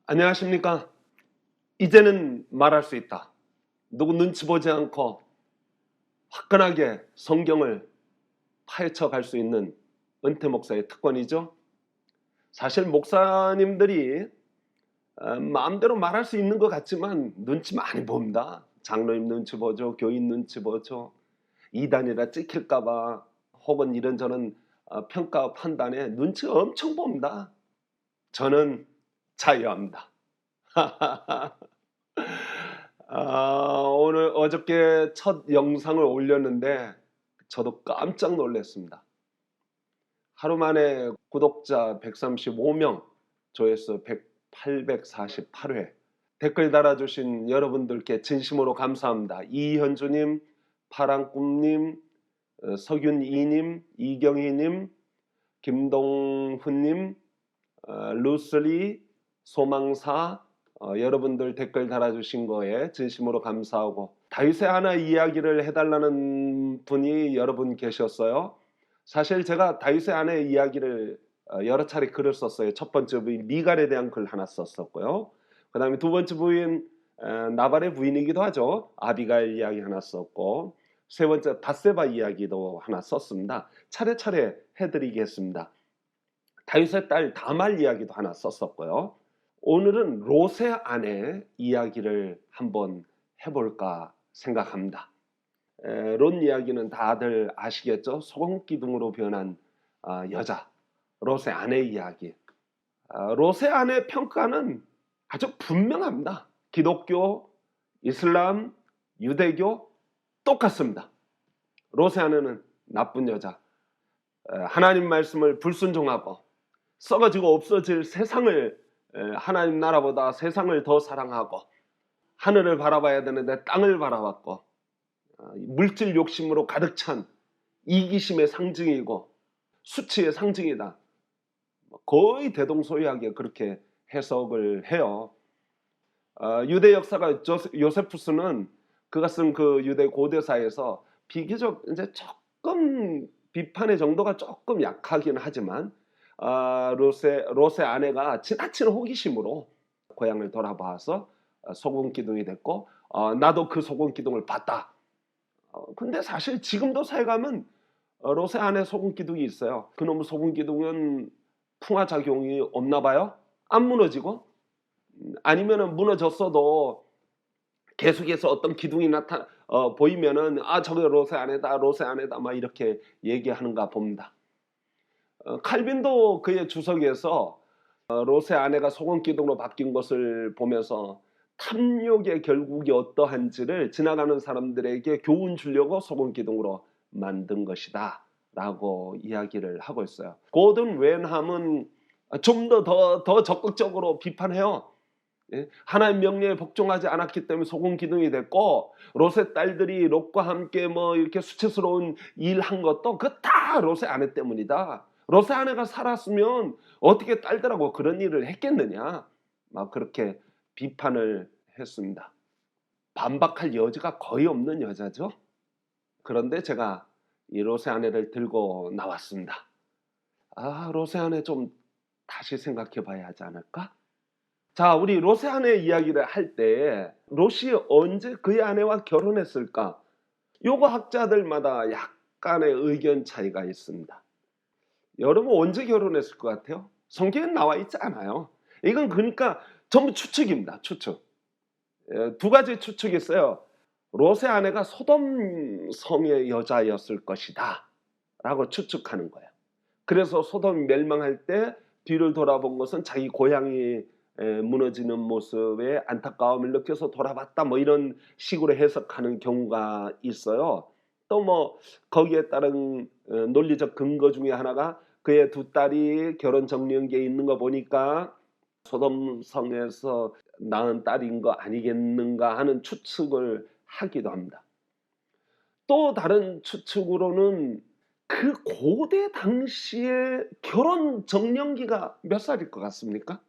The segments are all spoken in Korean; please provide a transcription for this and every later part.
안녕하십니까? 이제는 말할 수 있다. 누구 눈치 보지 않고 화끈하게 성경을 파헤쳐 갈 수 있는 은퇴 목사의 특권이죠. 사실 목사님들이 마음대로 말할 수 있는 것 같지만 눈치 많이 봅니다. 장로님 눈치 보죠. 교인 눈치 보죠. 이단이라 찍힐까봐 혹은 이런저런 평가 판단에 눈치 엄청 봅니다. 저는 자유합니다. 오늘 어저께 첫 영상을 올렸는데 저도 깜짝 놀랐습니다. 하루 만에 구독자 135명, 조회수 848회. 댓글 달아주신 여러분들께 진심으로 감사합니다. 이현주님, 파랑꿈님, 석윤이님, 이경희님, 김동훈님, 루슬리, 소망사, 여러분들 댓글 달아주신 거에 진심으로 감사하고, 다윗의 하나 이야기를 해달라는 분이 여러분 계셨어요. 사실 제가 다윗의 아내 이야기를 여러 차례 글을 썼어요. 첫 번째 부인 미갈에 대한 글 하나 썼었고요. 그 다음에 두 번째 부인 나발의 부인이기도 하죠. 아비가일 이야기 하나 썼고, 세 번째 바세바 이야기도 하나 썼습니다. 차례차례 해드리겠습니다. 다윗의 딸 다말 이야기도 하나 썼었고요. 오늘은 롯의 아내 이야기를 한번 해볼까 생각합니다. 롯 이야기는 다들 아시겠죠? 소금기둥으로 변한 여자, 롯의 아내 이야기. 롯의 아내 평가는 아주 분명합니다. 기독교, 이슬람, 유대교 똑같습니다. 롯의 아내는 나쁜 여자, 하나님 말씀을 불순종하고 썩어지고 없어질 세상을, 하나님 나라보다 세상을 더 사랑하고 하늘을 바라봐야 되는데 땅을 바라봤고, 물질 욕심으로 가득 찬 이기심의 상징이고 수치의 상징이다. 거의 대동소이하게 그렇게 해석을 해요. 유대 역사가 요세푸스는 그가 쓴 그 유대 고대사에서 비교적 이제 조금 비판의 정도가 조금 약하긴 하지만, 롯의 아내가 지나친 호기심으로 고향을 돌아봐서 소금기둥이 됐고, 나도 그 소금기둥을 봤다. 근데 사실 지금도 사회가면 롯의 아내 소금기둥이 있어요. 그놈의 소금기둥은 풍화작용이 없나 봐요. 안 무너지고, 아니면은 무너졌어도 계속해서 어떤 기둥이 보이면은 저게 롯의 아내다, 롯의 아내다 막 이렇게 얘기하는가 봅니다. 칼빈도 그의 주석에서 롯의 아내가 소금기둥으로 바뀐 것을 보면서 탐욕의 결국이 어떠한지를 지나가는 사람들에게 교훈 주려고 소금기둥으로 만든 것이다 라고 이야기를 하고 있어요. 고든 웬함은 좀 더 적극적으로 비판해요. 하나님 명령에 복종하지 않았기 때문에 소금기둥이 됐고, 롯의 딸들이 롯과 함께 뭐 이렇게 수치스러운 일한 것도 그 다 롯의 아내 때문이다. 롯의 아내가 살았으면 어떻게 딸들하고 그런 일을 했겠느냐, 막 그렇게 비판을 했습니다. 반박할 여지가 거의 없는 여자죠. 그런데 제가 이 롯의 아내를 들고 나왔습니다. 롯의 아내 좀 다시 생각해 봐야 하지 않을까? 자, 우리 롯의 아내 이야기를 할 때 롯이 언제 그의 아내와 결혼했을까? 요거 학자들마다 약간의 의견 차이가 있습니다. 여러분 언제 결혼했을 것 같아요? 성경에 나와 있지 않아요. 이건 그러니까 전부 추측입니다. 추측. 두 가지 추측이 있어요. 롯의 아내가 소돔 성의 여자였을 것이다 라고 추측하는 거예요. 그래서 소돔이 멸망할 때 뒤를 돌아본 것은 자기 고향이 무너지는 모습에 안타까움을 느껴서 돌아봤다, 뭐 이런 식으로 해석하는 경우가 있어요. 또 뭐 거기에 따른 논리적 근거 중에 하나가 그의 두 딸이 결혼 정년기에 있는 거 보니까 소돔 성에서 낳은 딸인 거 아니겠는가 하는 추측을 하기도 합니다. 또 다른 추측으로는 그 고대 당시에 결혼 정년기가 몇 살일 것 같습니까?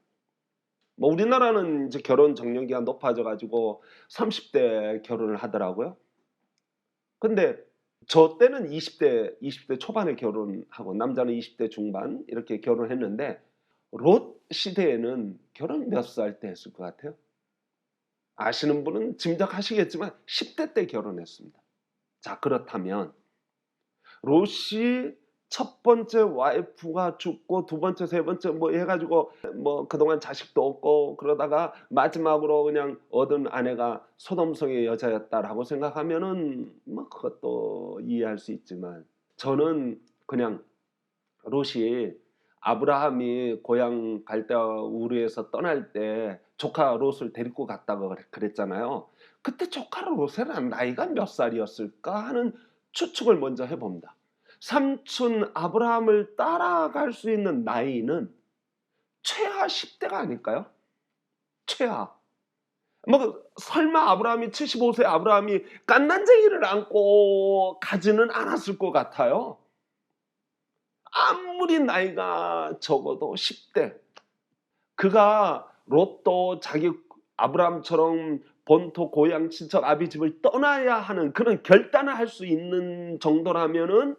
뭐 우리나라는 이제 결혼 정년기가 높아져 가지고 30대 결혼을 하더라고요. 근데 저 때는 20대 초반에 결혼하고 남자는 20대 중반 이렇게 결혼했는데, 롯 시대에는 결혼 몇 살 때 했을 것 같아요? 아시는 분은 짐작하시겠지만 10대 때 결혼했습니다. 자, 그렇다면 롯이 첫 번째 와이프가 죽고 두 번째, 세 번째 뭐 해가지고 뭐 그동안 자식도 없고 그러다가 마지막으로 그냥 얻은 아내가 소돔성의 여자였다라고 생각하면은 뭐 그것도 이해할 수 있지만 저는 그냥 롯이 아브라함이 고향 갈대아 우르에서 떠날 때 조카 롯을 데리고 갔다고 그랬잖아요. 그때 조카 롯의 나이가 몇 살이었을까 하는 추측을 먼저 해봅니다. 삼촌 아브라함을 따라갈 수 있는 나이는 최하 10대가 아닐까요? 최하. 뭐 설마 아브라함이 75세 아브라함이 갓난쟁이를 안고 가지는 않았을 것 같아요. 아무리 나이가 적어도 10대. 그가 롯도 자기 아브라함처럼 본토 고향 친척 아비 집을 떠나야 하는 그런 결단을 할 수 있는 정도라면은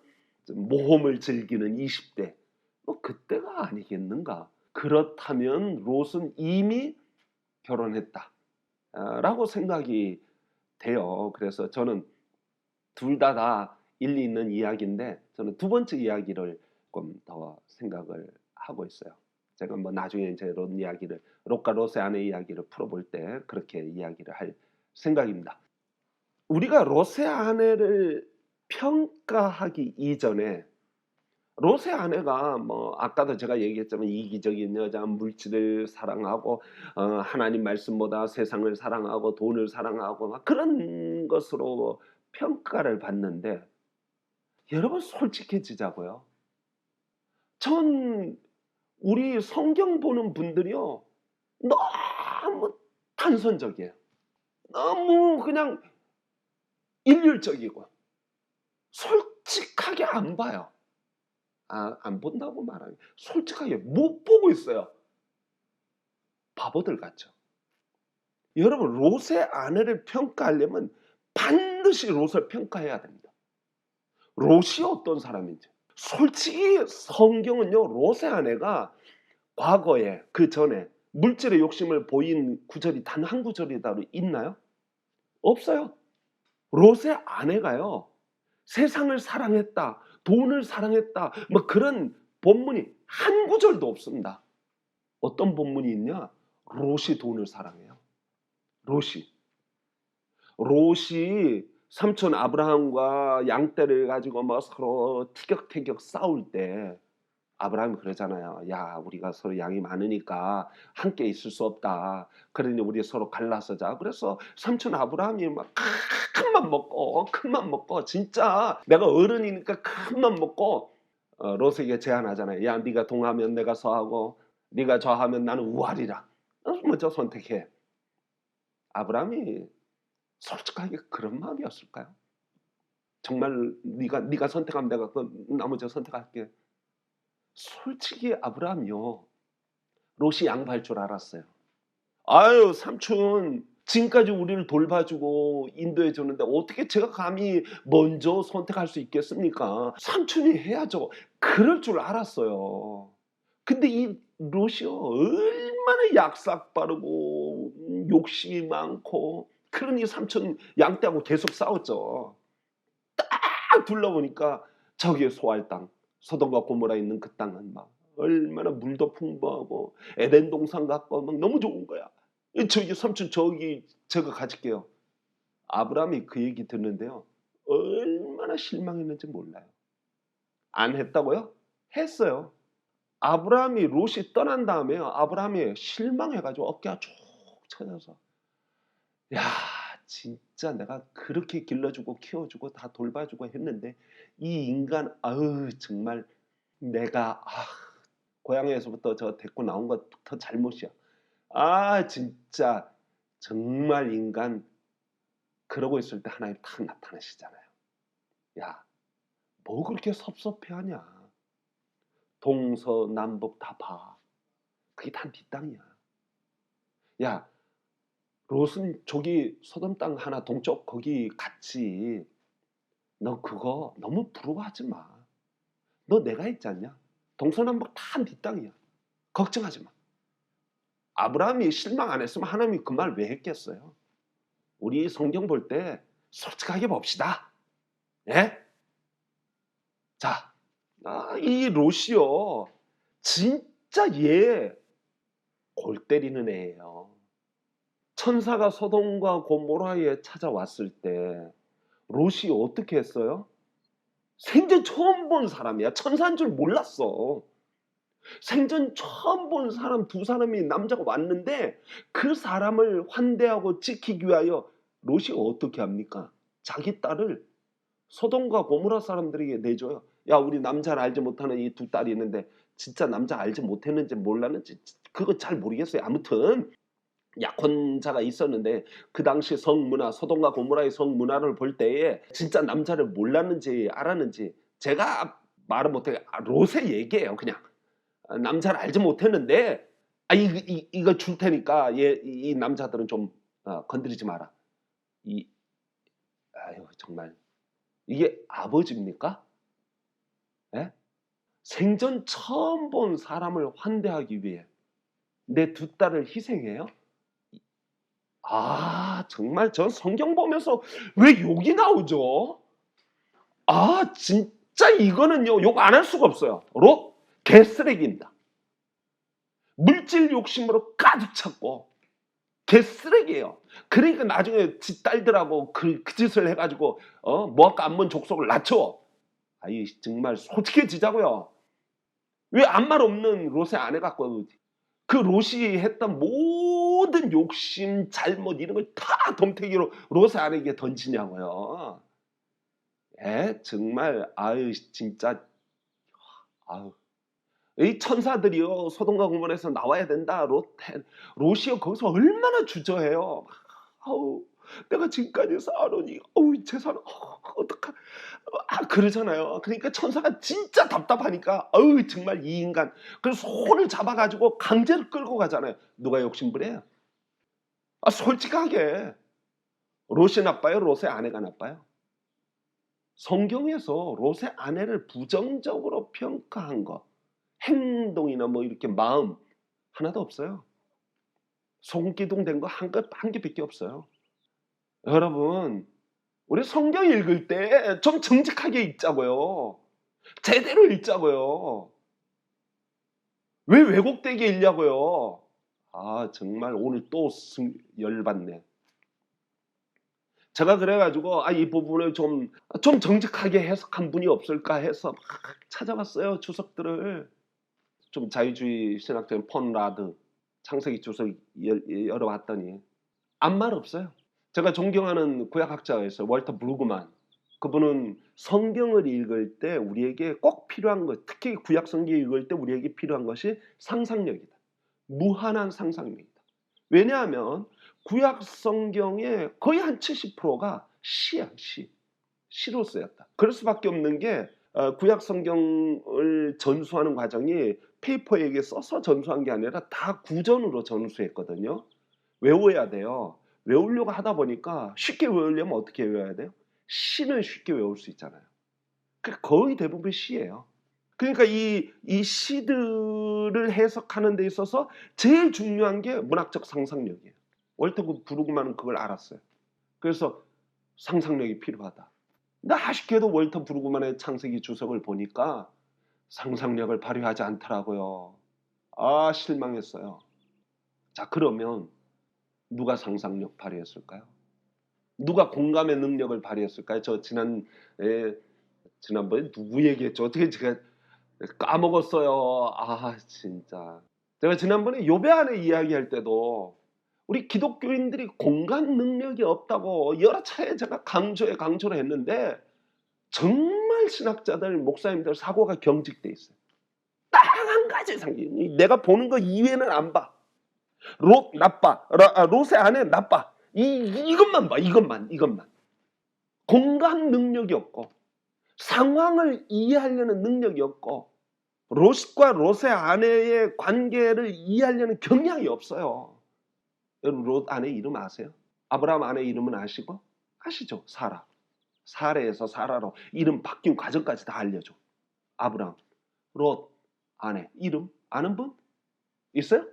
모험을 즐기는 20대. 뭐 그때가 아니겠는가. 그렇다면 롯은 이미 결혼했다. 라고 생각이 돼요. 그래서 저는 둘 다 일리 있는 이야기인데 저는 두 번째 이야기를 조금 더 생각을 하고 있어요. 제가 뭐 나중에 이제 롯과 롯의 아내 이야기를 풀어볼 때 그렇게 이야기를 할 생각입니다. 우리가 롯의 아내를 평가하기 이전에 롯의 아내가 뭐 아까도 제가 얘기했지만 이기적인 여자, 물질을 사랑하고 하나님 말씀보다 세상을 사랑하고 돈을 사랑하고 막 그런 것으로 평가를 받는데 여러분 솔직해지자고요. 전 우리 성경 보는 분들이요. 너무 단선적이에요. 너무 그냥 일률적이고 솔직하게 안 봐요. 안 본다고 말하면 솔직하게 못 보고 있어요. 바보들 같죠. 여러분 롯의 아내를 평가하려면 반드시 롯을 평가해야 됩니다. 롯이 어떤 사람인지. 솔직히 성경은요. 롯의 아내가 과거에 그 전에 물질의 욕심을 보인 구절이 단 한 구절이라도 있나요? 없어요. 롯의 아내가요. 세상을 사랑했다. 돈을 사랑했다. 뭐 그런 본문이 한 구절도 없습니다. 어떤 본문이 있냐? 롯이 돈을 사랑해요. 롯이 삼촌 아브라함과 양떼를 가지고 뭐 서로 티격태격 싸울 때 아브라함이 그러잖아요. 야, 우리가 서로 양이 많으니까 함께 있을 수 없다. 그러니 우리 서로 갈라서 자. 그래서 삼촌 아브라함이 막 큰 맘 먹고 진짜 내가 어른이니까 큰 맘 먹고 롯에게 제안하잖아요. 야, 네가 동하면 내가 서하고 네가 좌하면 나는 우하리라. 먼저 선택해. 아브라함이 솔직하게 그런 마음이었을까요? 정말 네가 선택하면 내가 그 나머지 선택할게. 솔직히 아브라함이요. 롯이 양보할 줄 알았어요. 아유, 삼촌 지금까지 우리를 돌봐주고 인도해 줬는데 어떻게 제가 감히 먼저 선택할 수 있겠습니까? 삼촌이 해야죠. 그럴 줄 알았어요. 근데 이 롯이요. 얼마나 약삭 빠르고 욕심이 많고 그러니 삼촌 양떼하고 계속 싸웠죠. 딱 둘러보니까 저기에 소알 땅, 소돔과 고모라 있는 그 땅은 막 얼마나 물도 풍부하고 에덴 동산 같고 막 너무 좋은 거야. 저기 삼촌 저기 제가 가질게요. 아브라함이 그 얘기 듣는데요. 얼마나 실망했는지 몰라요. 안 했다고요? 했어요. 아브라함이 롯이 떠난 다음에요. 아브라함이 실망해가지고 어깨가 쭉 쳐져서 야, 진짜 내가 그렇게 길러주고 키워주고 다 돌봐주고 했는데 이 인간 아유 정말 내가 고향에서부터 저 데리고 나온 것부터 잘못이야. 진짜 정말 인간 그러고 있을 때 하나님 탁 나타나시잖아요. 야, 뭐 그렇게 섭섭해하냐. 동서남북 다 봐. 그게 다 네 땅이야. 야, 롯은 저기 소돔 땅 하나 동쪽 거기 갔지. 너 그거 너무 부러워하지 마. 너 내가 있지 않냐? 동서남북 다 네 땅이야. 걱정하지 마. 아브라함이 실망 안 했으면 하나님이 그 말 왜 했겠어요? 우리 성경 볼 때 솔직하게 봅시다. 예? 자, 이 롯이요. 진짜 얘 골 때리는 애예요. 천사가 소돔과 고모라에 찾아왔을 때 롯이 어떻게 했어요? 생전 처음 본 사람이야. 천사인 줄 몰랐어. 생전 처음 본 사람 두 사람이 남자가 왔는데 그 사람을 환대하고 지키기 위하여 롯이 어떻게 합니까? 자기 딸을 소돔과 고모라 사람들에게 내줘요. 야, 우리 남자를 알지 못하는 이 두 딸이 있는데 진짜 남자 알지 못했는지 몰랐는지 그거 잘 모르겠어요. 아무튼 약혼자가 있었는데 그 당시 성문화, 소돔과 고모라의 성문화를 볼 때에 진짜 남자를 몰랐는지 알았는지 제가 말을 못해. 롯의 얘기예요. 그냥 남자를 알지 못했는데 이거 줄 테니까 이 남자들은 좀 건드리지 마라. 아유 정말 이게 아버지입니까? 예? 생전 처음 본 사람을 환대하기 위해 내 두 딸을 희생해요? 정말 전 성경 보면서 왜 욕이 나오죠? 진짜 이거는요 욕 안 할 수가 없어요. 롯 개쓰레기입니다. 물질 욕심으로 가득 찼고 개쓰레기예요. 그러니까 나중에 지 딸들하고 그 짓을 해가지고 모압과 암몬 족속을 낮춰. 정말 솔직해지자고요. 왜 아무 말 없는 롯의 아내 갖고 그 롯이 했던 모든 욕심, 잘못 이런 걸 다 덤태기로 롯의 아내에게 던지냐고요. 정말 진짜 이 천사들이요 소돔과 고모라에서 나와야 된다. 롯이요 거기서 얼마나 주저해요. 내가 지금까지 쌓아놓으니 재산 어떡하 그러잖아요. 그러니까 천사가 진짜 답답하니까 정말 이 인간 그래서 손을 잡아가지고 강제로 끌고 가잖아요. 누가 욕심부려요? 솔직하게 롯이 나빠요? 롯의 아내가 나빠요? 성경에서 롯의 아내를 부정적으로 평가한 거 행동이나 뭐 이렇게 마음 하나도 없어요. 소금기둥 된 거 한 개밖에 없어요. 여러분 우리 성경 읽을 때 좀 정직하게 읽자고요. 제대로 읽자고요. 왜 왜곡되게 읽냐고요. 정말 오늘 또 열받네. 제가 그래가지고 이 부분을 좀 정직하게 해석한 분이 없을까 해서 막 찾아봤어요. 주석들을. 좀 자유주의 신학자인 폰라드 창세기 주석 열어봤더니 아무 말 없어요. 제가 존경하는 구약학자가 있어요. 월터 브루그만. 그분은 성경을 읽을 때 우리에게 꼭 필요한 것, 특히 구약 성경 읽을 때 우리에게 필요한 것이 상상력이다. 무한한 상상력이다. 왜냐하면 구약 성경의 거의 한 70%가 시야, 시로 쓰였다. 그럴 수밖에 없는 게 구약 성경을 전수하는 과정이 페이퍼에게 써서 전수한 게 아니라 다 구전으로 전수했거든요. 외워야 돼요. 외우려고 하다 보니까 쉽게 외우려면 어떻게 외워야 돼요? 시는 쉽게 외울 수 있잖아요. 거의 대부분 시예요. 그러니까 이 시들을 해석하는 데 있어서 제일 중요한 게 문학적 상상력이에요. 월터 브루그만은 그걸 알았어요. 그래서 상상력이 필요하다. 근데 아쉽게도 월터 브루그만의 창세기 주석을 보니까 상상력을 발휘하지 않더라고요. 실망했어요. 자, 그러면 누가 상상력 발휘했을까요? 누가 공감의 능력을 발휘했을까요? 저 지난번에 누구 얘기했죠? 어떻게 제가 까먹었어요. 진짜. 제가 지난번에 욥의 아내 이야기할 때도 우리 기독교인들이 공감 능력이 없다고 여러 차례 제가 강조를 했는데 정말 신학자들, 목사님들 사고가 경직돼 있어요. 딱 한 가지 상징. 내가 보는 거 이외에는 안 봐. 롯 나빠. 롯의 아내 나빠. 이것만 봐. 이것만. 공감 능력이 없고 상황을 이해하려는 능력이 없고 롯과 롯의 아내의 관계를 이해하려는 경향이 없어요. 여러분 롯 아내 이름 아세요? 아브라함 아내 이름은 아시고? 아시죠? 사라. 사레에서 사라로 이름 바뀐 과정까지 다 알려줘. 아브라함, 롯 아내 이름 아는 분? 있어요?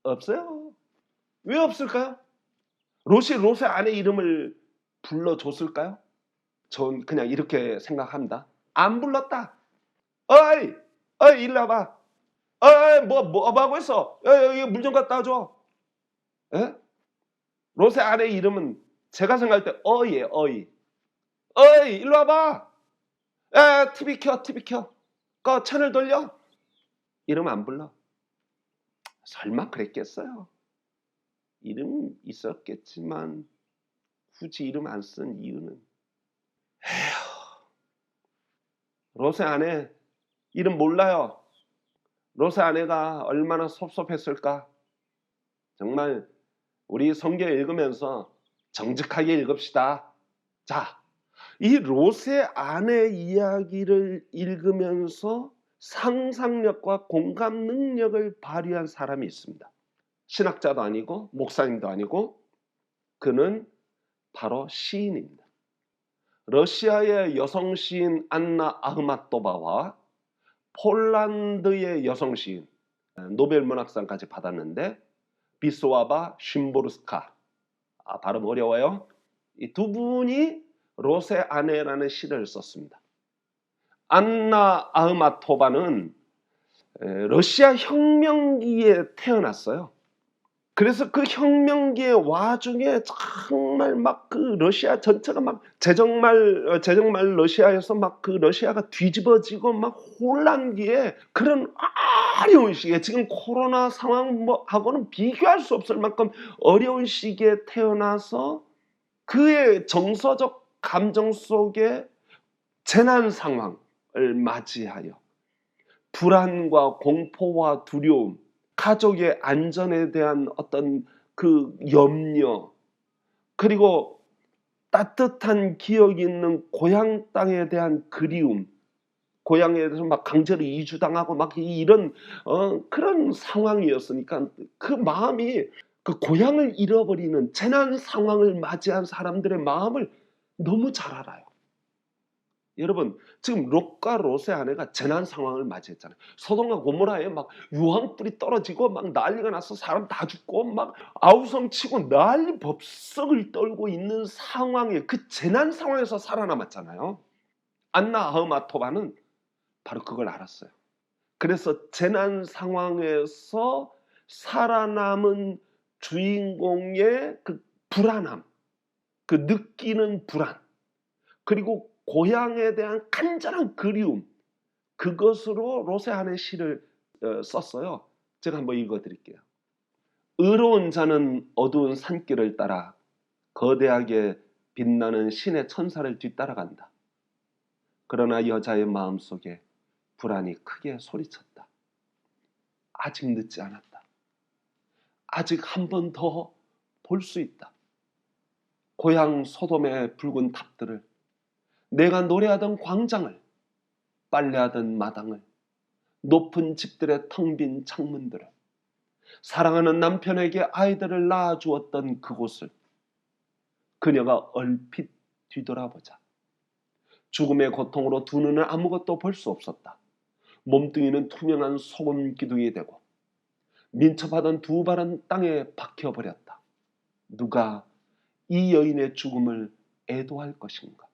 없어요. 왜 없을까요? 로세 아내 이름을 불러줬을까요? 전 그냥 이렇게 생각합니다. 안 불렀다. 어이, 어이, 일로 와봐. 어이, 뭐 하고 있어? 여기 물 좀 갖다 줘. 예? 로세 아내 이름은 제가 생각할 때 어이예요, 어이. 어이, 일로 와봐. 에, TV 켜, TV 켜. 채널 돌려. 이름 안 불러. 설마 그랬겠어요? 이름 있었겠지만 굳이 이름 안 쓴 이유는 로세 아내 이름 몰라요. 로세 아내가 얼마나 섭섭했을까. 정말 우리 성경 읽으면서 정직하게 읽읍시다. 자, 이 로세 아내 이야기를 읽으면서 상상력과 공감 능력을 발휘한 사람이 있습니다. 신학자도 아니고 목사님도 아니고 그는 바로 시인입니다. 러시아의 여성 시인 안나 아흐마토바와 폴란드의 여성 시인 노벨 문학상까지 받았는데 비스와바 쉼보르스카 발음 어려워요. 이 두 분이 로세 아내라는 시를 썼습니다. 안나 아흐마토바는 러시아 혁명기에 태어났어요. 그래서 그 혁명기의 와중에 정말 막 그 러시아 전체가 막 제정말 러시아에서 막 그 러시아가 뒤집어지고 막 혼란기에 그런 어려운 시기에 지금 코로나 상황하고는 비교할 수 없을 만큼 어려운 시기에 태어나서 그의 정서적 감정 속에 재난 상황을 맞이하여 불안과 공포와 두려움, 가족의 안전에 대한 어떤 그 염려, 그리고 따뜻한 기억이 있는 고향 땅에 대한 그리움, 고향에 대해서 막 강제로 이주당하고 막 이런 그런 상황이었으니까 그 마음이 그 고향을 잃어버리는 재난 상황을 맞이한 사람들의 마음을 너무 잘 알아요. 여러분 지금 롯과 롯의 아내가 재난 상황을 맞이했잖아요. 소돔과 고모라에 막 유황불이 떨어지고 막 난리가 나서 사람 다 죽고 막 아우성치고 난리 법석을 떨고 있는 상황에 그 재난 상황에서 살아남았잖아요. 안나 아흐마토바는 바로 그걸 알았어요. 그래서 재난 상황에서 살아남은 주인공의 그 불안함, 그 느끼는 불안, 그리고 고향에 대한 간절한 그리움, 그것으로 로세 아내 시를 썼어요. 제가 한번 읽어드릴게요. 의로운 자는 어두운 산길을 따라 거대하게 빛나는 신의 천사를 뒤따라간다. 그러나 여자의 마음속에 불안이 크게 소리쳤다. 아직 늦지 않았다. 아직 한 번 더 볼 수 있다. 고향 소돔의 붉은 탑들을, 내가 노래하던 광장을, 빨래하던 마당을, 높은 집들의 텅 빈 창문들을, 사랑하는 남편에게 아이들을 낳아주었던 그곳을 그녀가 얼핏 뒤돌아보자 죽음의 고통으로 두 눈은 아무것도 볼 수 없었다. 몸뚱이는 투명한 소금 기둥이 되고 민첩하던 두 발은 땅에 박혀버렸다. 누가 이 여인의 죽음을 애도할 것인가?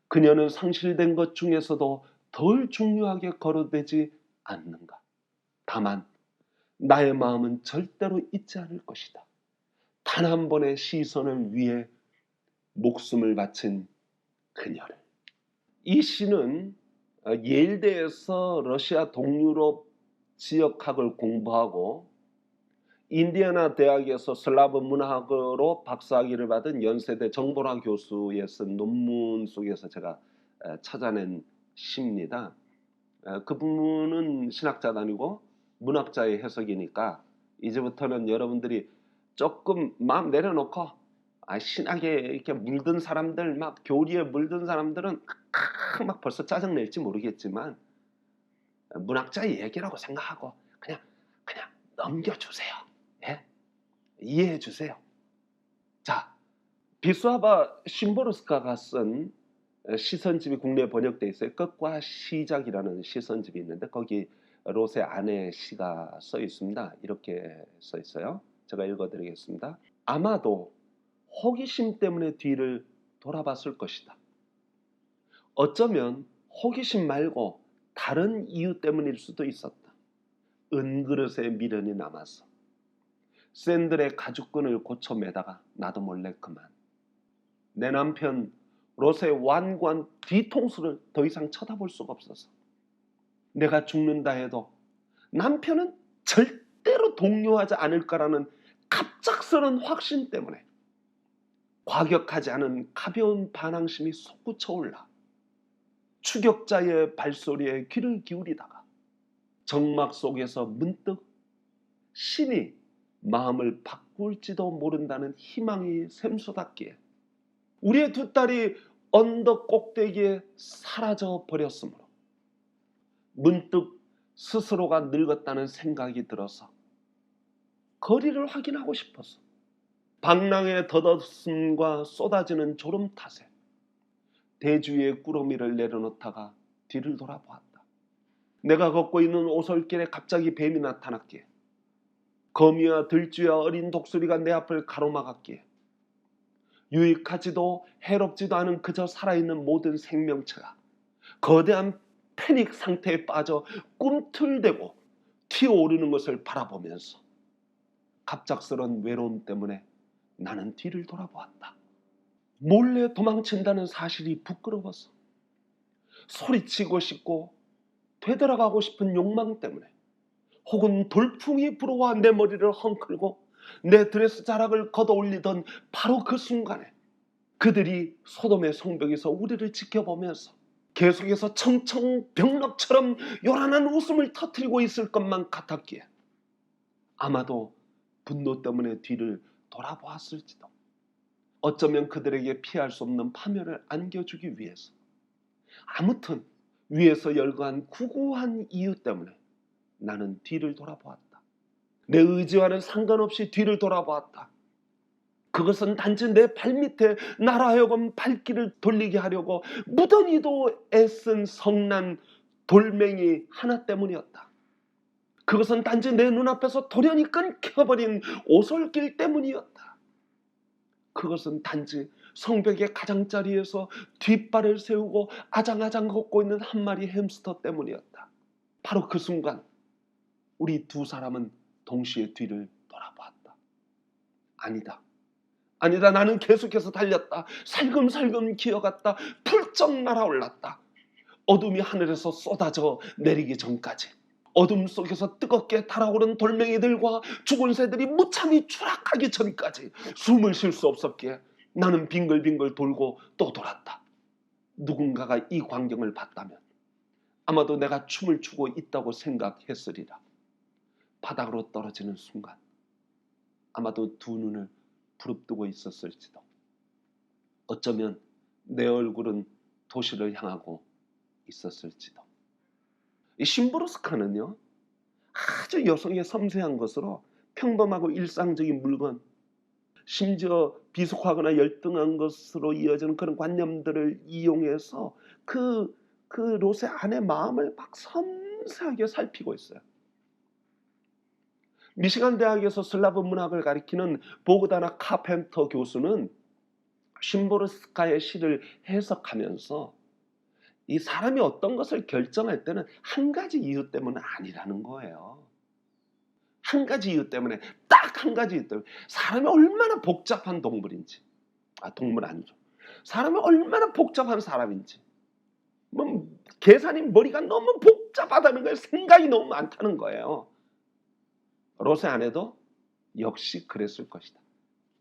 그녀는 상실된 것 중에서도 덜 중요하게 거론되지 않는가? 다만 나의 마음은 절대로 잊지 않을 것이다. 단 한 번의 시선을 위해 목숨을 바친 그녀를. 이 시는 예일대에서 러시아 동유럽 지역학을 공부하고 인디애나 대학에서 슬라브 문학으로 박사학위를 받은 연세대 정보라 교수의 쓴 논문 속에서 제가 찾아낸 시입니다. 그분은 신학자도 아니고 문학자의 해석이니까 이제부터는 여러분들이 조금 마음 내려놓고 신학에 이렇게 물든 사람들, 막 교리에 물든 사람들은 막 벌써 짜증낼지 모르겠지만 문학자의 얘기라고 생각하고 그냥 넘겨주세요. 예? 이해해 주세요. 자, 비스와바 쉼보르스카가 쓴 시선집이 국내에 번역돼 있어요. 끝과 시작이라는 시선집이 있는데 거기 롯의 아내 시가 써 있습니다. 이렇게 써 있어요. 제가 읽어드리겠습니다. 아마도 호기심 때문에 뒤를 돌아봤을 것이다. 어쩌면 호기심 말고 다른 이유 때문일 수도 있었다. 은그릇에 미련이 남아서 샌들의 가죽끈을 고쳐 매다가 나도 몰래 그만. 내 남편 롯의 완고한 뒤통수를 더 이상 쳐다볼 수가 없어서 내가 죽는다 해도 남편은 절대로 동요하지 않을 거라는 갑작스러운 확신 때문에 과격하지 않은 가벼운 반항심이 솟구쳐 올라 추격자의 발소리에 귀를 기울이다가 정막 속에서 문득 신이 마음을 바꿀지도 모른다는 희망이 샘솟았기에 우리의 두 딸이 언덕 꼭대기에 사라져 버렸으므로 문득 스스로가 늙었다는 생각이 들어서 거리를 확인하고 싶어서 방랑의 덧없음과 쏟아지는 졸음 탓에 대주위의 꾸러미를 내려놓다가 뒤를 돌아보았다. 내가 걷고 있는 오솔길에 갑자기 뱀이 나타났기에 거미와 들쥐와 어린 독수리가 내 앞을 가로막았기에 유익하지도 해롭지도 않은 그저 살아있는 모든 생명체가 거대한 패닉 상태에 빠져 꿈틀대고 튀어오르는 것을 바라보면서 갑작스런 외로움 때문에 나는 뒤를 돌아보았다. 몰래 도망친다는 사실이 부끄러워서 소리치고 싶고 되돌아가고 싶은 욕망 때문에 혹은 돌풍이 불어와 내 머리를 헝클고 내 드레스 자락을 걷어올리던 바로 그 순간에 그들이 소돔의 성벽에서 우리를 지켜보면서 계속해서 청청병력처럼 요란한 웃음을 터뜨리고 있을 것만 같았기에 아마도 분노 때문에 뒤를 돌아보았을지도, 어쩌면 그들에게 피할 수 없는 파멸을 안겨주기 위해서, 아무튼 위에서 열거한 구구한 이유 때문에 나는 뒤를 돌아보았다. 내 의지와는 상관없이 뒤를 돌아보았다. 그것은 단지 내 발밑에 나라 하여금 발길을 돌리게 하려고 무던히도 애쓴 성난 돌멩이 하나 때문이었다. 그것은 단지 내 눈앞에서 돌연히 끊겨버린 오솔길 때문이었다. 그것은 단지 성벽의 가장자리에서 뒷발을 세우고 아장아장 걷고 있는 한 마리 햄스터 때문이었다. 바로 그 순간 우리 두 사람은 동시에 뒤를 돌아보았다. 아니다, 나는 계속해서 달렸다. 살금살금 기어갔다. 훌쩍 날아올랐다. 어둠이 하늘에서 쏟아져 내리기 전까지, 어둠 속에서 뜨겁게 달아오른 돌멩이들과 죽은 새들이 무참히 추락하기 전까지 숨을 쉴 수 없었기에 나는 빙글빙글 돌고 또 돌았다. 누군가가 이 광경을 봤다면 아마도 내가 춤을 추고 있다고 생각했으리라. 바닥으로 떨어지는 순간 아마도 두 눈을 부릅뜨고 있었을지도, 어쩌면 내 얼굴은 도시를 향하고 있었을지도. 이 심부르스카는요, 아주 여성의 섬세한 것으로 평범하고 일상적인 물건, 심지어 비속하거나 열등한 것으로 이어지는 그런 관념들을 이용해서 그 롯의 아내 마음을 막 섬세하게 살피고 있어요. 미시간 대학에서 슬라브 문학을 가리키는 보그다나 카펜터 교수는 심보르스카의 시를 해석하면서 이 사람이 어떤 것을 결정할 때는 한 가지 이유 때문은 아니라는 거예요. 한 가지 이유 때문에, 딱 한 가지 이유 때문에. 사람이 얼마나 복잡한 동물인지, 동물 아니죠. 사람이 얼마나 복잡한 사람인지, 계산이 머리가 너무 복잡하다는 거예요. 생각이 너무 많다는 거예요. 롯의 아내도 역시 그랬을 것이다.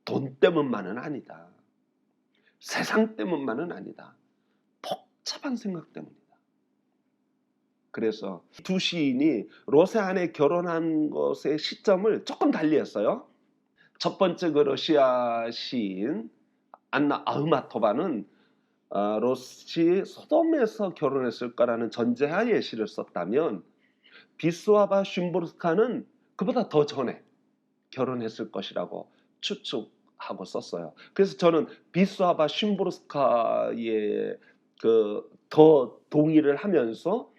돈 때문만은 아니다. 세상 때문만은 아니다. 복잡한 생각 때문이다. 그래서 두 시인이 롯의 아내 결혼한 것의 시점을 조금 달리했어요. 첫 번째 그 러시아 시인 안나 아흐마토바는 롯이 소돔에서 결혼했을 거라는 전제하에 시를 썼다면 비스와바 쉼보르스카는 그보다 더 전에 결혼했을 것이라고 추측하고 썼어요. 그래서 저는 비스와바 쉼보르스카의 더 동의를 하면서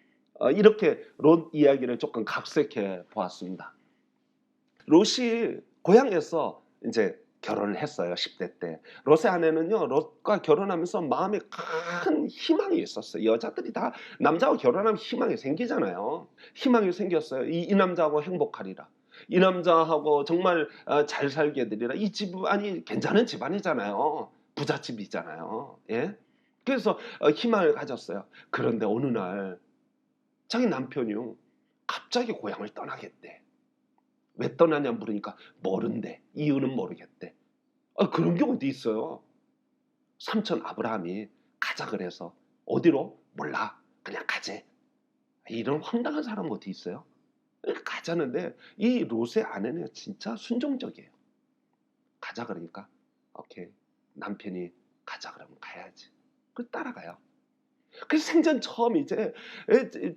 이렇게 롯 이야기를 조금 각색해 보았습니다. 롯이 고향에서 이제 결혼을 했어요. 10대 때. 롯의 아내는요, 롯과 결혼하면서 마음에 큰 희망이 있었어요. 여자들이 다 남자하고 결혼하면 희망이 생기잖아요. 희망이 생겼어요. 이 남자하고 행복하리라. 이 남자하고 정말 잘 살게 되리라. 이 집안이 괜찮은 집안이잖아요. 부잣집이잖아요. 예? 그래서 희망을 가졌어요. 그런데 어느 날 자기 남편이 갑자기 고향을 떠나겠대. 왜 떠나냐 물으니까 모른대. 이유는 모르겠대. 그런 게 어디 있어요. 삼촌 아브라함이 가자 그래서 어디로? 몰라. 그냥 가재. 이런 황당한 사람 어디 있어요? 가자는데 이 롯의 아내는 진짜 순종적이에요. 가자 그러니까 오케이. 남편이 가자 그러면 가야지. 그 따라가요. 그래서 생전 처음 이제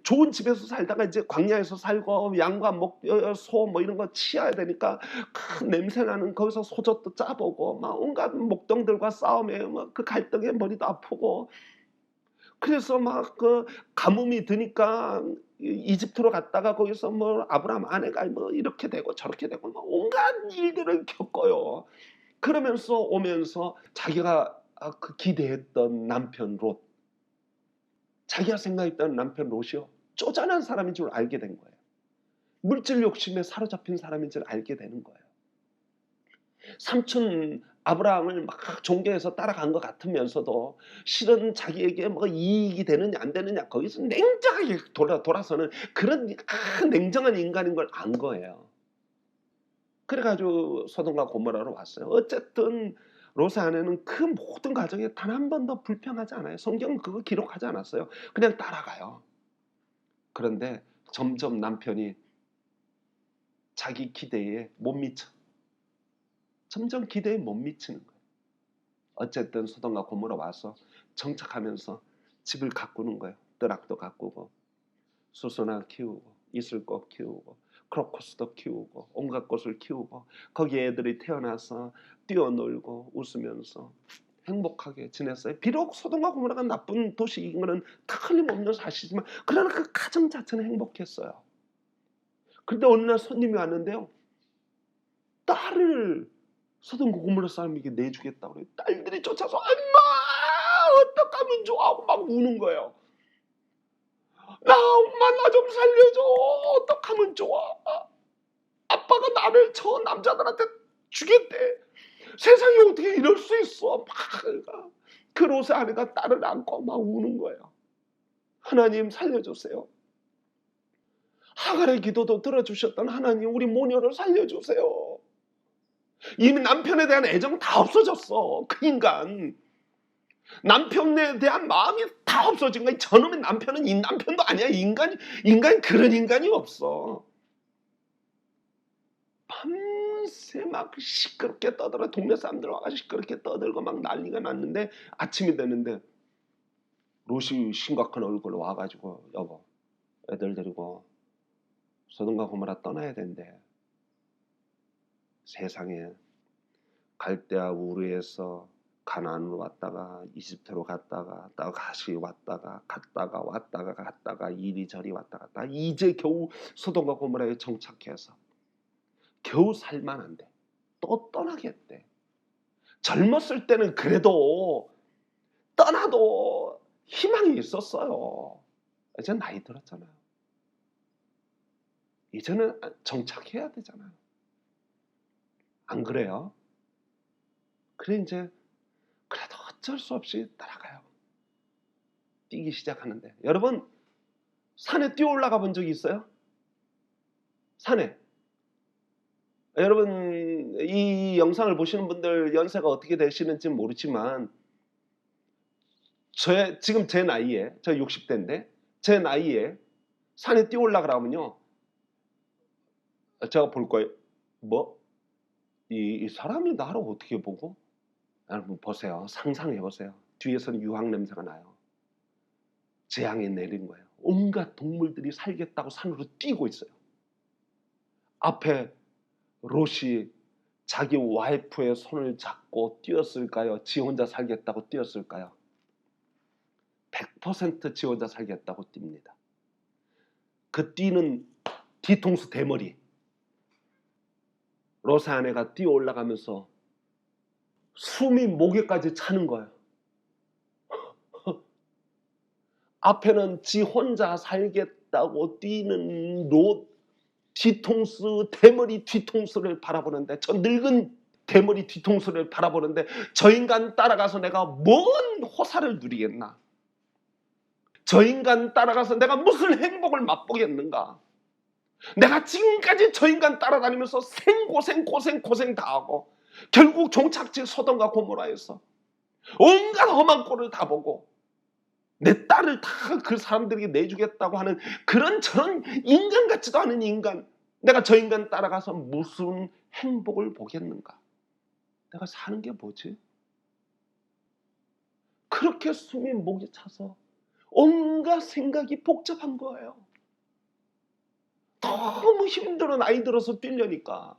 좋은 집에서 살다가 이제 광야에서 살고 양과 소 뭐 이런 거 치어야 되니까 큰 냄새 나는 거기서 소젖도 짜보고 막 온갖 목동들과 싸움에 뭐 그 갈등에 머리도 아프고 그래서 막 그 가뭄이 드니까 이집트로 갔다가 거기서 뭐 아브라함 아내가 뭐 이렇게 되고 저렇게 되고 막 온갖 일들을 겪어요. 그러면서 오면서 자기가 그 기대했던 남편 롯 자기가 생각했던 남편 롯이요. 쪼잔한 사람인 줄 알게 된 거예요. 물질 욕심에 사로잡힌 사람인 줄 알게 되는 거예요. 삼촌 아브라함을 막 존경해서 따라간 것 같으면서도 실은 자기에게 뭐 이익이 되느냐 안 되느냐 거기서 냉정하게 돌아서는 그런 냉정한 인간인 걸 안 거예요. 그래가지고 소돔과 고모라로 왔어요. 어쨌든 롯의 아내는 그 모든 과정에 단 한 번도 불평하지 않아요. 성경은 그거 기록하지 않았어요. 그냥 따라가요. 그런데 점점 남편이 자기 기대에 못 미쳐. 점점 기대에 못 미치는 거예요. 어쨌든 소돔과 고모라 와서 정착하면서 집을 가꾸는 거예요. 뜨락도 가꾸고 수수나 키우고 이슬꽃 키우고 크로커스도 키우고 온갖 꽃을 키우고 거기에 애들이 태어나서 뛰어놀고 웃으면서 행복하게 지냈어요. 비록 소돔과 고모라가 나쁜 도시인 것은 틀림없는 사실이지만 그러나 그 가정 자체는 행복했어요. 그런데 어느 날 손님이 왔는데요. 딸을 소돔과 고모라 사람에게 내주겠다고 그래요. 딸들이 쫓아서 엄마 어떡하면 좋아 하고 막 우는 거예요. 나 엄마 나 좀 살려줘. 어떡하면 좋아. 아빠가 나를 저 남자들한테 주겠대. 세상에 어떻게 이럴 수 있어. 막 그 롯의 아내가 딸을 안고 막 우는 거예요. 하나님 살려주세요. 하갈의 기도도 들어주셨던 하나님 우리 모녀를 살려주세요. 이미 남편에 대한 애정 다 없어졌어. 그 인간. 남편에 대한 마음이 다 없어진 거야. 저놈의 남편은 이 남편도 아니야. 인간이 그런 인간이 없어. 밤새 막 시끄럽게 떠들어. 동네 사람들 와가지고 시끄럽게 떠들고 막 난리가 났는데 아침이 되는데 롯이 심각한 얼굴로 와가지고 여보 애들 데리고 소돔과 고모라 떠나야 된대. 세상에 갈대아 우르에서 가나안으로 왔다가 이집트로 갔다가 다시 왔다가 갔다가 이리저리 왔다 갔다 이제 겨우 소돔과 고모라에 정착해서 겨우 살만한데 또 떠나겠대. 젊었을 때는 그래도 떠나도 희망이 있었어요. 이제 나이 들었잖아요. 이제는 정착해야 되잖아요. 안 그래요? 그래 이제 그래도 어쩔 수 없이 따라가요. 뛰기 시작하는데 여러분 산에 뛰어 올라가 본 적이 있어요? 산에. 여러분 이 영상을 보시는 분들 연세가 어떻게 되시는지 모르지만 지금 제 나이에 저 60대인데 제 나이에 산에 뛰어 올라가라면요 제가 볼 거예요. 뭐? 이 사람이 나를 어떻게 보고? 여러분 보세요. 상상해 보세요. 뒤에서는 유황 냄새가 나요. 재앙이 내린 거예요. 온갖 동물들이 살겠다고 산으로 뛰고 있어요. 앞에 롯이 자기 와이프의 손을 잡고 뛰었을까요? 지 혼자 살겠다고 뛰었을까요? 100% 지 혼자 살겠다고 뜁니다. 그 뛰는 뒤통수 대머리 롯의 아내가 뛰어 올라가면서 숨이 목에까지 차는 거예요. 앞에는 지 혼자 살겠다고 뛰는 롯 뒤통수 대머리 뒤통수를 바라보는데, 저 늙은 대머리 뒤통수를 바라보는데, 저 인간 따라가서 내가 뭔 호사를 누리겠나? 저 인간 따라가서 내가 무슨 행복을 맛보겠는가? 내가 지금까지 저 인간 따라다니면서 고생 다 하고 결국 종착지 소돔과 고모라에서 온갖 험한 꼴을 다 보고 내 딸을 다 그 사람들에게 내주겠다고 하는 그런 저런 인간 같지도 않은 인간, 내가 저 인간 따라가서 무슨 행복을 보겠는가? 내가 사는 게 뭐지? 그렇게 숨이 목이 차서 온갖 생각이 복잡한 거예요. 너무 힘들어, 나이 들어서 뛰려니까.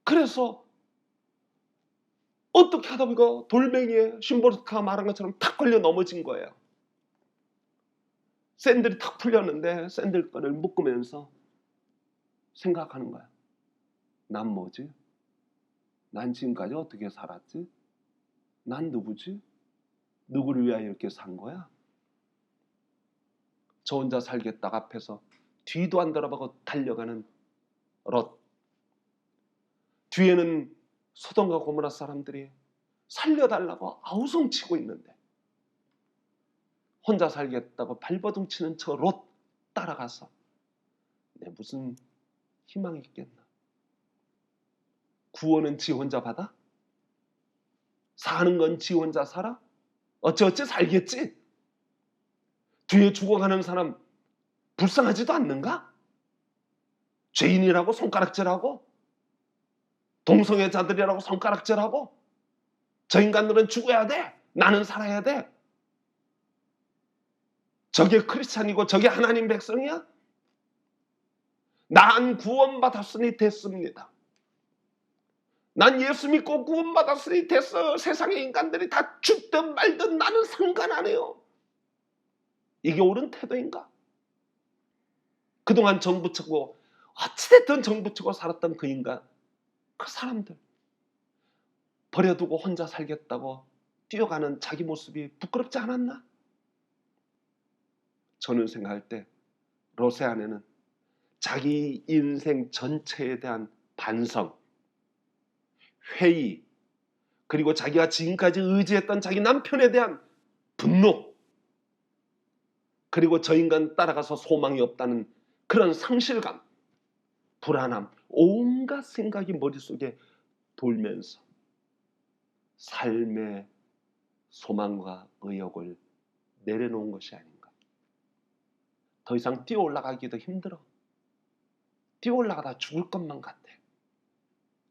그래서 어떻게 하다 보니까 돌멩이에 쉼보르스카가 말한 것처럼 탁 걸려 넘어진 거예요. 샌들이 탁 풀렸는데 샌들 거를 묶으면서 생각하는 거야. 난 뭐지? 난 지금까지 어떻게 살았지? 난 누구지? 누구를 위하여 이렇게 산 거야? 저 혼자 살겠다가 앞에서 뒤도 안 돌아보고 달려가는 롯. 뒤에는 소돔과 고모라 사람들이 살려달라고 아우성치고 있는데 혼자 살겠다고 발버둥 치는 저 롯 따라가서 내 무슨 희망이 있겠나? 구원은 지 혼자 받아? 사는 건 지 혼자 살아? 어찌어찌 살겠지? 뒤에 죽어가는 사람 불쌍하지도 않는가? 죄인이라고 손가락질하고 동성애자들이라고 손가락질하고 저 인간들은 죽어야 돼, 나는 살아야 돼. 저게 크리스찬이고 저게 하나님 백성이야? 난 구원받았으니 됐습니다. 난 예수 믿고 구원받았으니 됐어. 세상의 인간들이 다 죽든 말든 나는 상관 안 해요. 이게 옳은 태도인가? 그동안 정부치고 어찌됐든 정부치고 살았던 그 인간, 그 사람들 버려두고 혼자 살겠다고 뛰어가는 자기 모습이 부끄럽지 않았나? 저는 생각할 때 롯의 아내는 자기 인생 전체에 대한 반성, 회의, 그리고 자기가 지금까지 의지했던 자기 남편에 대한 분노, 그리고 저 인간 따라가서 소망이 없다는 그런 상실감, 불안함, 온갖 생각이 머릿속에 돌면서 삶의 소망과 의욕을 내려놓은 것이 아닌가. 더 이상 뛰어 올라가기도 힘들어. 뛰어 올라가다 죽을 것만 같아.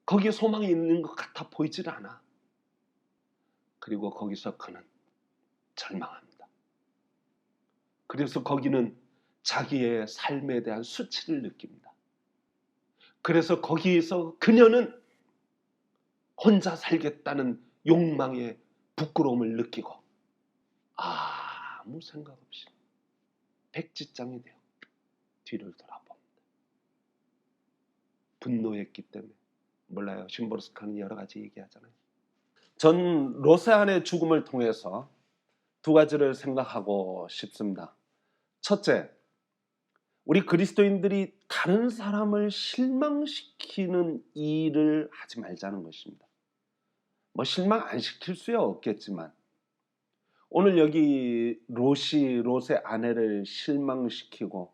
거기에 소망이 있는 것 같아 보이질 않아. 그리고 거기서 그는 절망합니다. 그래서 거기는 자기의 삶에 대한 수치를 느낍니다. 그래서 거기에서 그녀는 혼자 살겠다는 욕망의 부끄러움을 느끼고 아무 생각 없이 백지장이 되어 뒤를 돌아봅니다. 분노했기 때문에. 몰라요. 쉼보르스카는 여러 가지 얘기하잖아요. 전 롯의 아내의 죽음을 통해서 두 가지를 생각하고 싶습니다. 첫째, 우리 그리스도인들이 다른 사람을 실망시키는 일을 하지 말자는 것입니다. 뭐 실망 안 시킬 수야 없겠지만 오늘 여기 롯의 아내를 실망시키고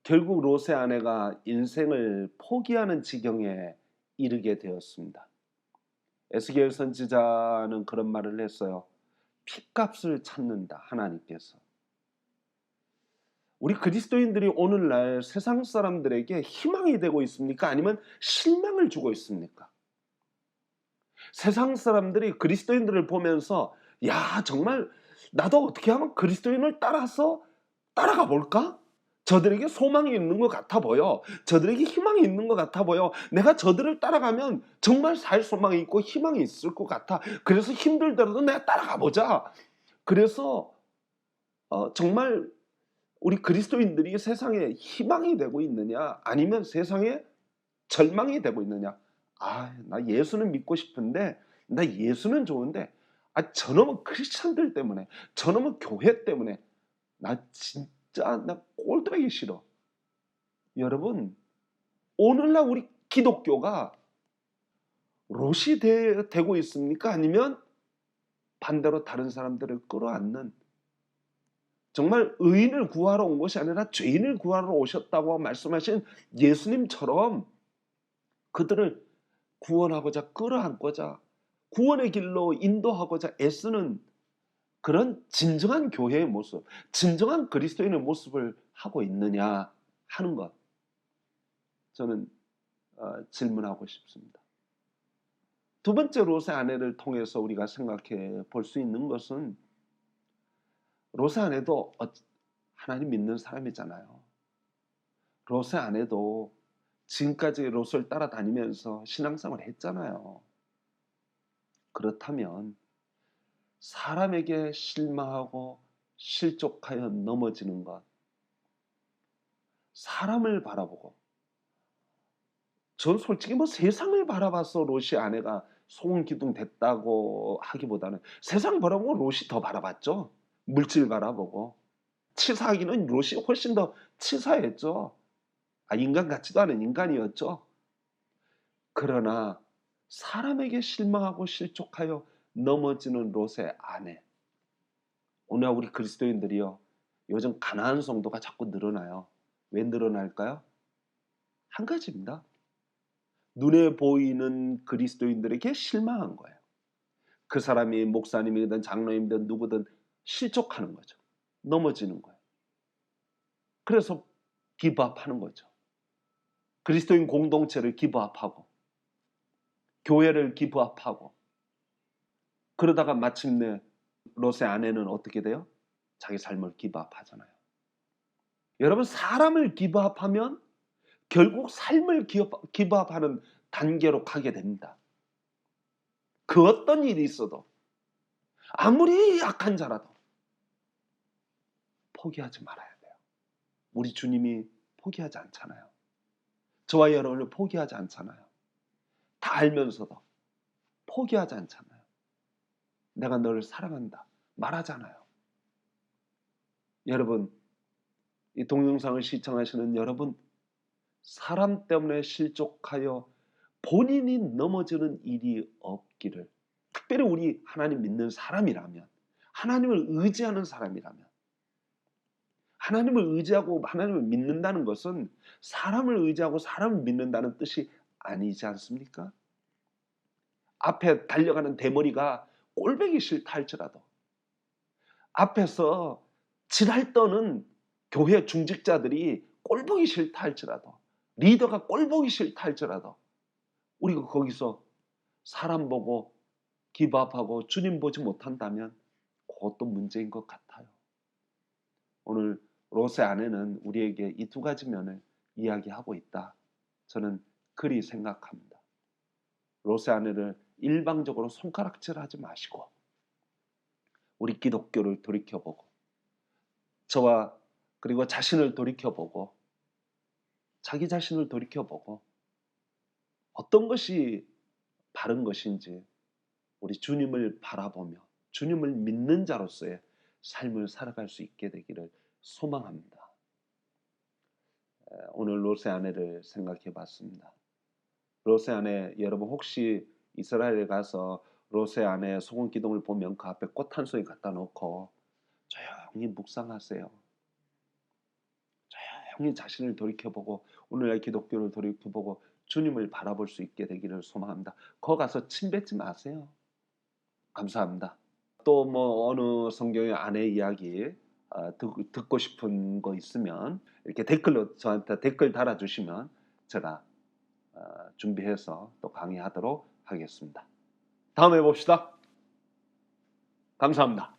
결국 롯의 아내가 인생을 포기하는 지경에 이르게 되었습니다. 에스겔 선지자는 그런 말을 했어요. 핏값을 찾는다, 하나님께서. 우리 그리스도인들이 오늘날 세상 사람들에게 희망이 되고 있습니까? 아니면 실망을 주고 있습니까? 세상 사람들이 그리스도인들을 보면서 야, 정말 나도 어떻게 하면 그리스도인을 따라가 볼까? 저들에게 소망이 있는 것 같아 보여. 저들에게 희망이 있는 것 같아 보여. 내가 저들을 따라가면 정말 살 소망이 있고 희망이 있을 것 같아. 그래서 힘들더라도 내가 따라가 보자. 그래서 정말 우리 그리스도인들이 세상에 희망이 되고 있느냐 아니면 세상에 절망이 되고 있느냐. 나 예수는 믿고 싶은데 나 예수는 좋은데 저놈의 크리스천들 때문에 저놈의 교회 때문에 나 진짜 나 꼴도 싫어. 여러분 오늘날 우리 기독교가 롯이 되고 있습니까? 아니면 반대로 다른 사람들을 끌어안는 정말 의인을 구하러 온 것이 아니라 죄인을 구하러 오셨다고 말씀하신 예수님처럼 그들을 구원하고자 끌어안고자 구원의 길로 인도하고자 애쓰는 그런 진정한 교회의 모습, 진정한 그리스도인의 모습을 하고 있느냐 하는 것 저는 질문하고 싶습니다. 두 번째 롯의 아내를 통해서 우리가 생각해 볼 수 있는 것은 롯의 아내도 하나님 믿는 사람이잖아요. 롯의 아내도 지금까지 롯을 따라다니면서 신앙생활을 했잖아요. 그렇다면 사람에게 실망하고 실족하여 넘어지는 것, 사람을 바라보고 전 솔직히 세상을 바라봐서 롯이 아내가 소원기둥 됐다고 하기보다는 세상 바라보고 롯이 더 바라봤죠. 물질 바라보고 치사하기는 롯이 훨씬 더 치사했죠. 인간 같지도 않은 인간이었죠. 그러나 사람에게 실망하고 실족하여 넘어지는 롯의 아내. 오늘 우리 그리스도인들이요. 요즘 가난한 성도가 자꾸 늘어나요. 왜 늘어날까요? 한 가지입니다. 눈에 보이는 그리스도인들에게 실망한 거예요. 그 사람이 목사님이든 장로님이든 누구든 실족하는 거죠. 넘어지는 거예요. 그래서 기브업하는 거죠. 그리스도인 공동체를 기브업하고 교회를 기브업하고 그러다가 마침내 롯의 아내는 어떻게 돼요? 자기 삶을 기브업하잖아요. 여러분 사람을 기브업하면 결국 삶을 기브업하는 단계로 가게 됩니다. 그 어떤 일이 있어도 아무리 약한 자라도 포기하지 말아야 돼요. 우리 주님이 포기하지 않잖아요. 저와 여러분을 포기하지 않잖아요. 다 알면서도 포기하지 않잖아요. 내가 너를 사랑한다 말하잖아요. 여러분 이 동영상을 시청하시는 여러분 사람 때문에 실족하여 본인이 넘어지는 일이 없기를 특별히 우리 하나님 믿는 사람이라면 하나님을 의지하는 사람이라면 하나님을 의지하고 하나님을 믿는다는 것은 사람을 의지하고 사람을 믿는다는 뜻이 아니지 않습니까? 앞에 달려가는 대머리가 꼴보기 싫다 할지라도 앞에서 지랄 떠는 교회 중직자들이 꼴보기 싫다 할지라도 리더가 꼴보기 싫다 할지라도 우리가 거기서 사람 보고 기브업하고 주님 보지 못한다면 그것도 문제인 것 같아요. 오늘 롯의 아내는 우리에게 이 두 가지 면을 이야기하고 있다. 저는 그리 생각합니다. 롯의 아내를 일방적으로 손가락질하지 마시고 우리 기독교를 돌이켜보고 저와 그리고 자신을 돌이켜보고 자기 자신을 돌이켜보고 어떤 것이 바른 것인지 우리 주님을 바라보며 주님을 믿는 자로서의 삶을 살아갈 수 있게 되기를 소망합니다. 오늘 롯의 아내를 생각해 봤습니다. 롯의 아내 여러분 혹시 이스라엘에 가서 롯의 아내 소금 기둥을 보면 그 앞에 꽃 한 송이 갖다 놓고 조용히 묵상하세요. 조용히 자신을 돌이켜보고 오늘날 기독교를 돌이켜보고 주님을 바라볼 수 있게 되기를 소망합니다. 거 가서 침 뱉지 마세요. 감사합니다. 또 어느 성경의 아내 이야기 듣고 싶은 거 있으면 이렇게 댓글로 저한테 댓글 달아주시면 제가 준비해서 또 강의하도록 하겠습니다. 다음에 봅시다. 감사합니다.